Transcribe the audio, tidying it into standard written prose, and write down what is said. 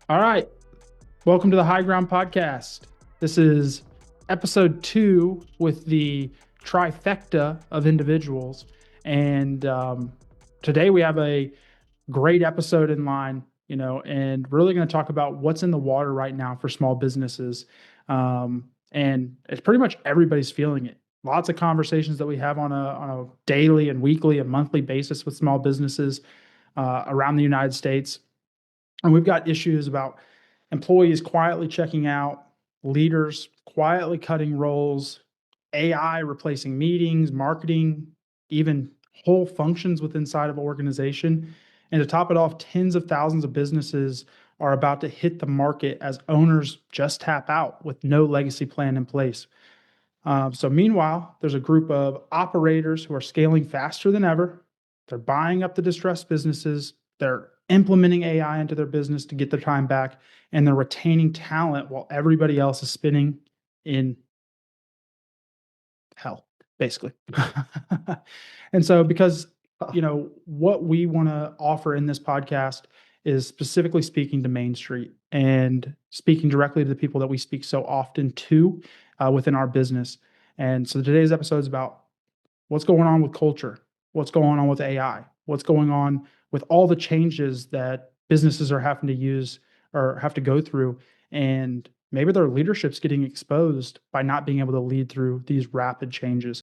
All right. Welcome to the High Ground Podcast. This is episode 2 with the trifecta of individuals. And today we have a great episode in line, and really going to talk about what's in the water right now for small businesses. And it's pretty much everybody's feeling it. Lots of conversations that we have on a daily and weekly and monthly basis with small businesses around the United States. And we've got issues about employees quietly checking out, leaders quietly cutting roles, AI replacing meetings, marketing, even whole functions within inside of an organization. And to top it off, tens of thousands of businesses are about to hit the market as owners just tap out with no legacy plan in place. So, meanwhile, there's a group of operators who are scaling faster than ever. They're buying up the distressed businesses. They're implementing AI into their business to get their time back, and they're retaining talent while everybody else is spinning in hell, basically. And so, because what we want to offer in this podcast is specifically speaking to Main Street and speaking directly to the people that we speak so often to within our business. And so today's episode is about what's going on with culture, what's going on with AI, what's going on with all the changes that businesses are having to use or have to go through. And maybe their leadership's getting exposed by not being able to lead through these rapid changes.